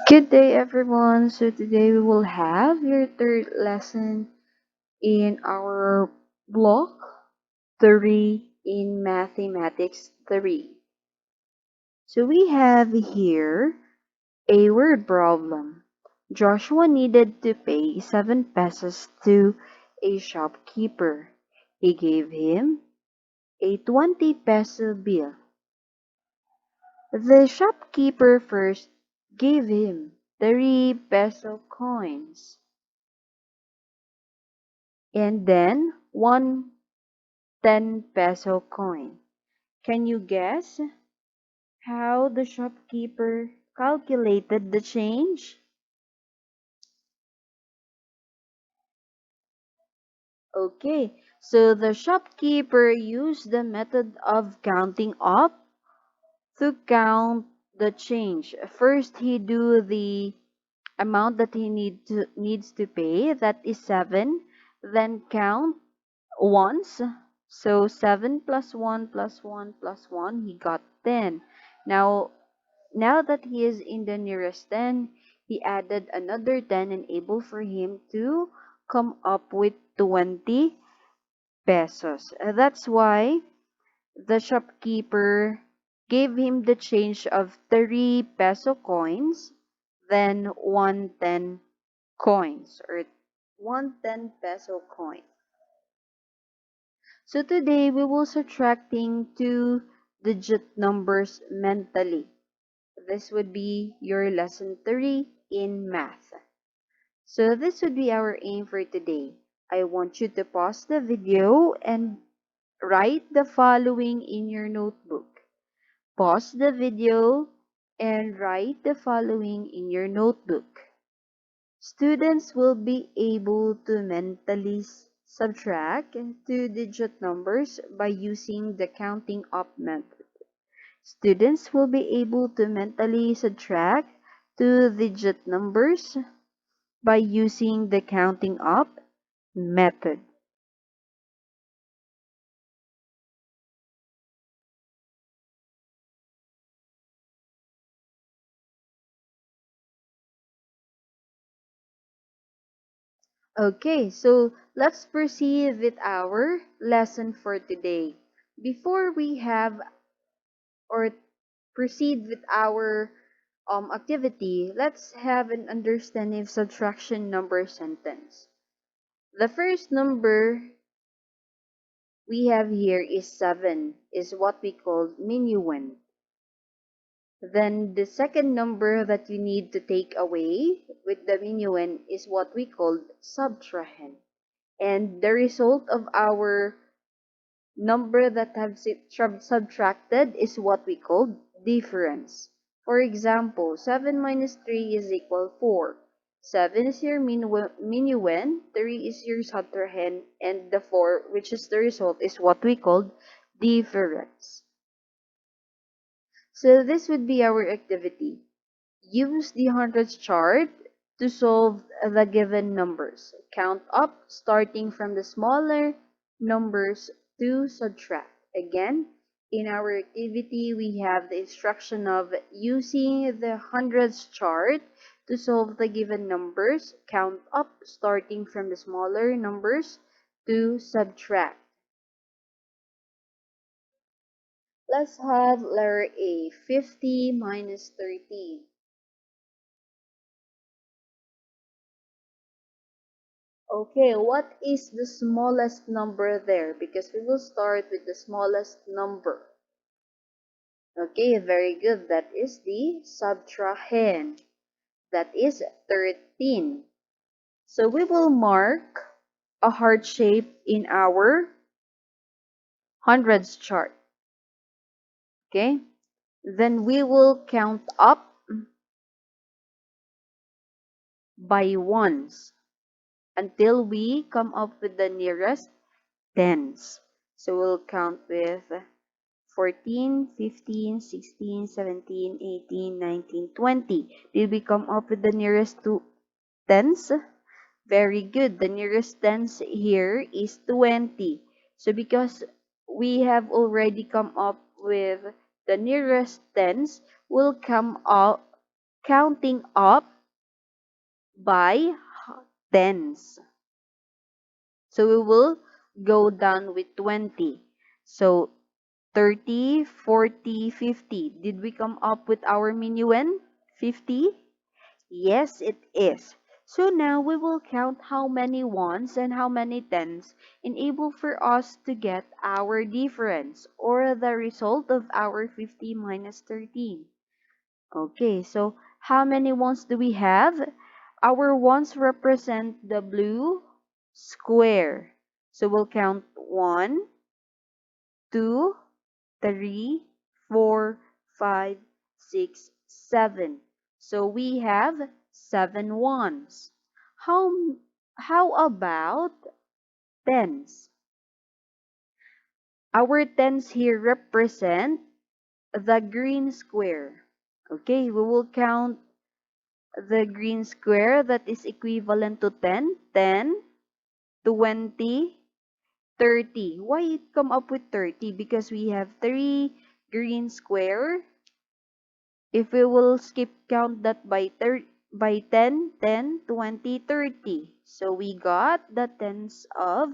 Good day, everyone. So today we will have your third lesson in our block 3 in Mathematics 3. So we have here a word problem. Joshua needed to pay 7 pesos to a shopkeeper. He gave him a 20 peso bill. The shopkeeper first gave him 3 peso coins, and then one 10 peso coin. Can you guess how the shopkeeper calculated the change? Okay, so the shopkeeper used the method of counting up to count the change. First, he do the amount that he needs to pay, that is 7, then count once. So 7 plus 1 plus 1 plus 1, he got 10. Now that he is in the nearest 10, he added another 10 and able for him to come up with 20 pesos. That's why the shopkeeper gave him the change of 3 peso coins, then 110 coins, or 110 peso coin. So today we will subtracting two-digit numbers mentally. This would be your lesson 3 in math. So this would be our aim for today. I want you to pause the video and write the following in your notebook. Pause the video and write the following in your notebook. Students will be able to mentally subtract two-digit numbers by using the counting up method. Students will be able to mentally subtract two-digit numbers by using the counting up method. Okay, so let's proceed with our lesson for today. Before we have or proceed with our activity, let's have an understanding of subtraction number sentence. The first number we have here is 7, is what we call minuend. Then the second number that you need to take away with the minuend is what we call subtrahend. And the result of our number that have subtracted is what we call difference. For example, 7 minus 3 is equal 4. 7 is your minuend, 3 is your subtrahend, and the 4, which is the result, is what we call difference. So this would be our activity. Use the hundreds chart to solve the given numbers. Count up starting from the smaller numbers to subtract. Again, in our activity, we have the instruction of using the hundreds chart to solve the given numbers. Count up starting from the smaller numbers to subtract. Let's have letter A, 50 minus 13. Okay, what is the smallest number there? Because we will start with the smallest number. Okay, very good. That is the subtrahend. That is 13. So we will mark a heart shape in our hundreds chart. Okay, then we will count up by ones until we come up with the nearest tens. So we'll count with 14, 15, 16, 17, 18, 19, 20. Did we come up with the nearest two tens? Very good. The nearest tens here is 20. So because we have already come up with the nearest tens, we'll counting up by tens. So we will go down with 20. So 30, 40, 50. Did we come up with our minuend? 50? Yes, it is. So now we will count how many ones and how many tens enable for us to get our difference or the result of our 50 minus 13. Okay, so how many ones do we have? Our ones represent the blue square. So we'll count 1, 2, 3, 4, 5, 6, 7. So we have 7 ones. How, how about tens? Our tens here represent the green square. Okay, we will count the green square that is equivalent to 10, 10, 20, 30. Why it come up with 30? Because we have 3 green square. If we will skip count that by 10, 10, 20, 30. So we got the tens of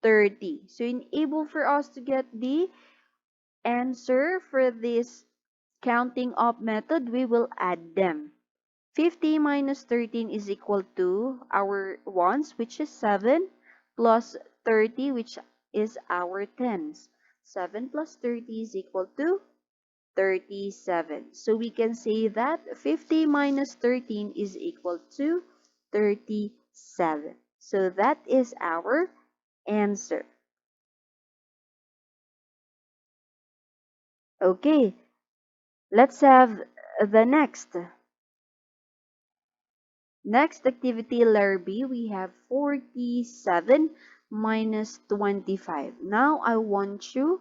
30. So enable for us to get the answer for this counting up method, we will add them. 50 minus 13 is equal to our ones, which is 7, plus 30, which is our tens. 7 plus 30 is equal to 37. So we can say that 50 minus 13 is equal to 37. So that is our answer. Okay, let's have the next. Next activity, letter B, we have 47 minus 25. Now I want you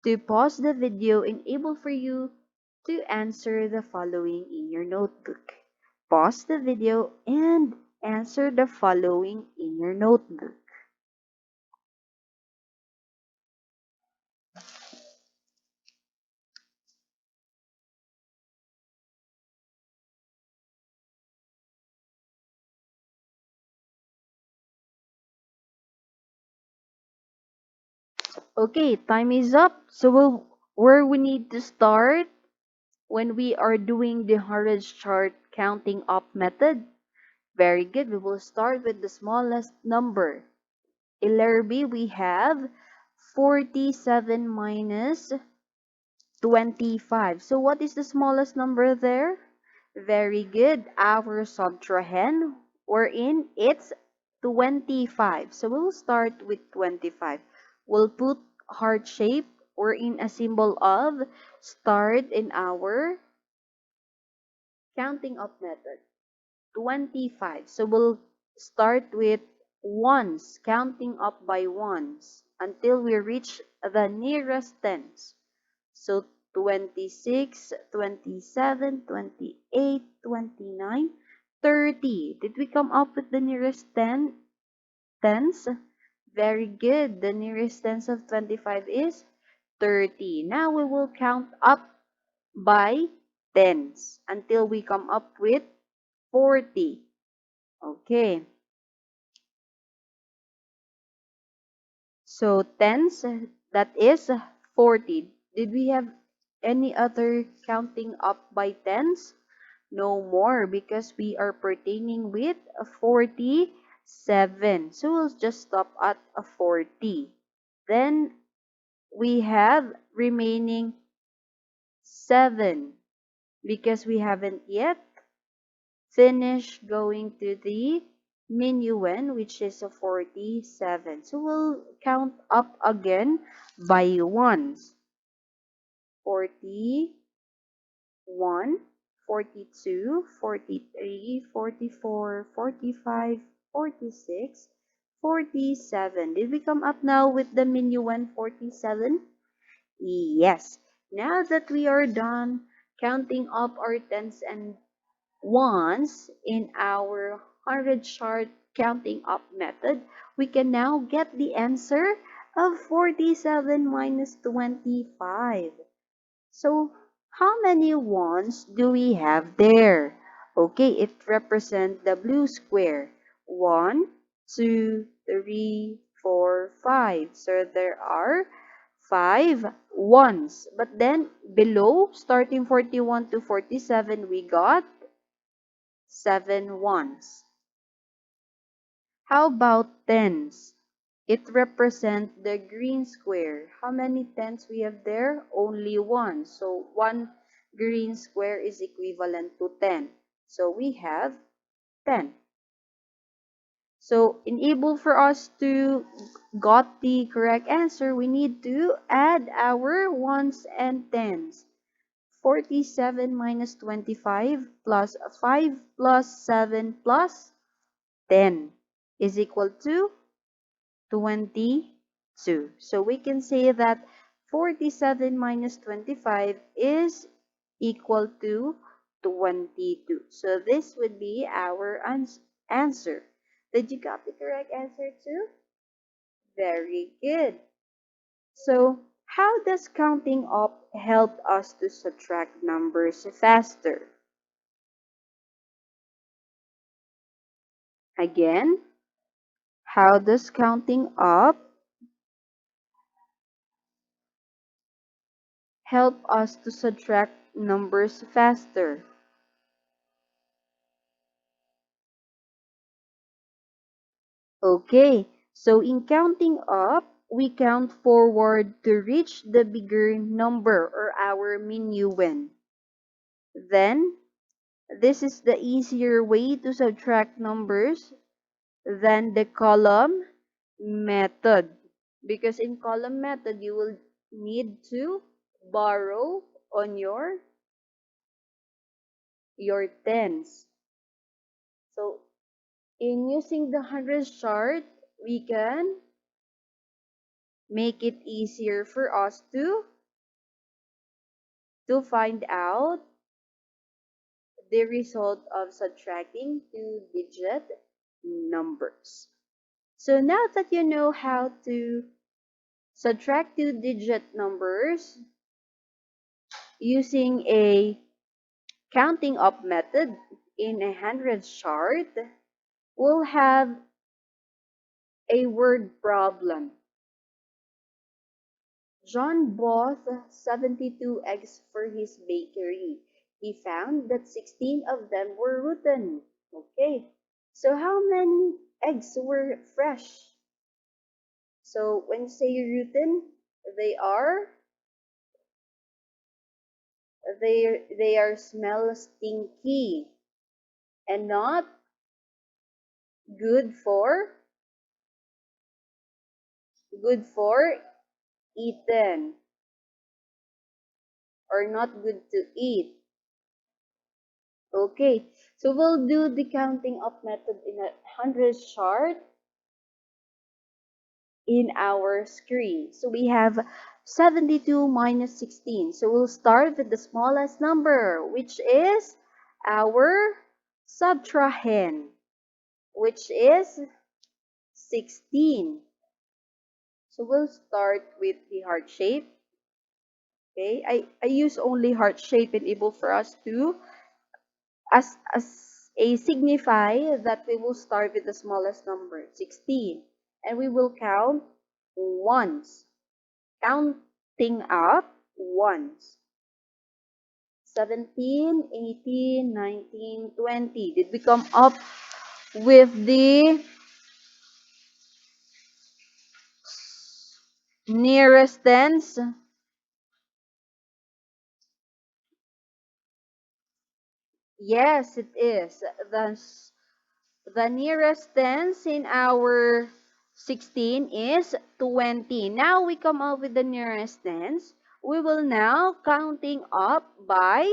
to pause the video and able for you to answer the following in your notebook. Pause the video and answer the following in your notebook. Okay, time is up. So where we need to start when we are doing the hardest chart counting up method? Very good. We will start with the smallest number. In letter B, we have 47 minus 25. So what is the smallest number there? Very good. Our subtrahend, wherein it's 25. So we'll start with 25. We'll put heart shape or in a symbol of start in our counting up method. 25. So we'll start with ones, counting up by ones until we reach the nearest tens. So 26, 27, 28, 29, 30. Did we come up with the nearest tens? Very good. The nearest tens of 25 is 30. Now we will count up by tens until we come up with 40. Okay. So tens, that is 40. Did we have any other counting up by tens? No more because we are pertaining with a 47. So we'll just stop at a 40. Then we have remaining 7 because we haven't yet finished going to the minuend, which is a 47. So we'll count up again by ones. 41, 42, 43, 44, 45, 46, 47. Did we come up now with the minuend 47? Yes. Now that we are done counting up our tens and ones in our 100 chart counting up method, we can now get the answer of 47 minus 25. So How many ones do we have there? Okay, it represents the blue square. 1, 2, 3, 4, 5. So there are 5 ones. But then below, starting 41 to 47, we got 7 ones. How about tens? It represents the green square. How many tens we have there? Only one. So one green square is equivalent to 10. So we have 10. So in able for us to got the correct answer, we need to add our ones and tens. 47 minus 25 plus 5 plus 7 plus 10 is equal to 22. So we can say that 47 minus 25 is equal to 22. So this would be our answer. Did you got the correct answer too? Very good. So how does counting up help us to subtract numbers faster? Again, how does counting up help us to subtract numbers faster? Okay, so in counting up, we count forward to reach the bigger number or our minuend. Then, this is the easier way to subtract numbers than the column method. Because in column method, you will need to borrow on your tens. So, in using the hundreds chart, we can make it easier for us to find out the result of subtracting two-digit numbers. So now that you know how to subtract two-digit numbers using a counting up method in a hundreds chart, we'll have a word problem. John bought 72 eggs for his bakery. He found that 16 of them were rotten. Okay, so how many eggs were fresh? So when you say rotten, they are they are smell stinky and not good for eaten or not good to eat. Okay, so we'll do the counting up method in a hundreds chart in our screen. So we have 72 minus 16. So we'll start with the smallest number, which is our subtrahend, which is 16. So we'll start with the heart shape. Okay, I use only heart shape and able for us to as a signify that we will start with the smallest number, 16. And we will count ones. Counting up ones. 17, 18, 19, 20. Did we come up with the nearest tens? Yes, it is. The nearest tens in our 16 is 20. Now we come up with the nearest tens. We will now counting up by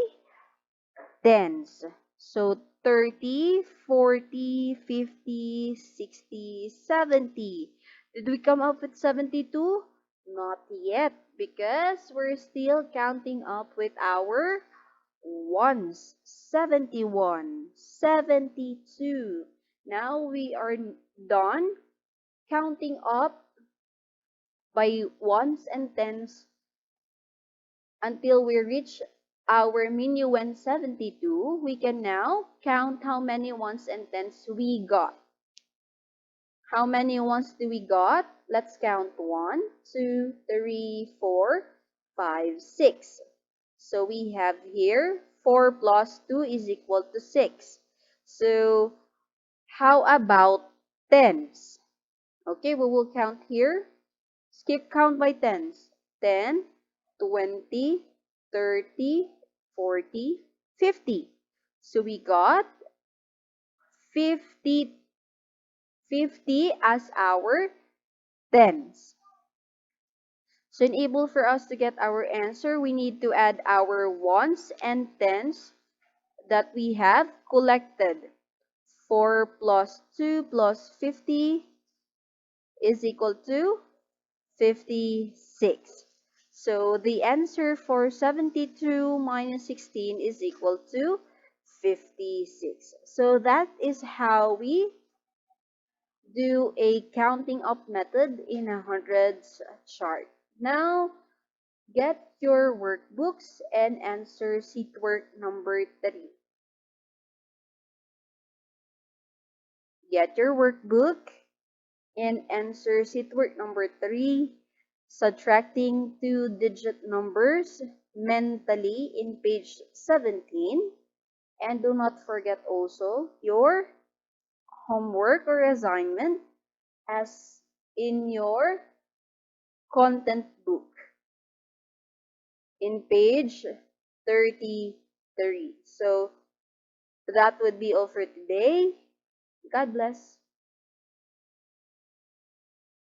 tens. So 30, 40, 50, 60, 70. Did we come up with 72? Not yet because we're still counting up with our ones. 71, 72. Now we are done counting up by ones and tens until we reach our minuend 72, we can now count how many ones and tens we got. How many ones do we got? Let's count 1, 2, 3, 4, 5, 6. So we have here 4 plus 2 is equal to 6. So how about tens? Okay, we will count here. Skip count by tens. 10, 20, 30, 40, 50. So we got 50, 50 as our tens. So in able for us to get our answer, we need to add our ones and tens that we have collected. 4 plus 2 plus 50 is equal to 56. So the answer for 72 minus 16 is equal to 56. So that is how we do a counting up method in a hundreds chart. Now, get your workbooks and answer sheet work number 3. Get your workbook and answer sheet work number 3, subtracting two-digit numbers mentally in page 17. And do not forget also your homework or assignment as in your content book in page 33. So that would be all for today. God bless.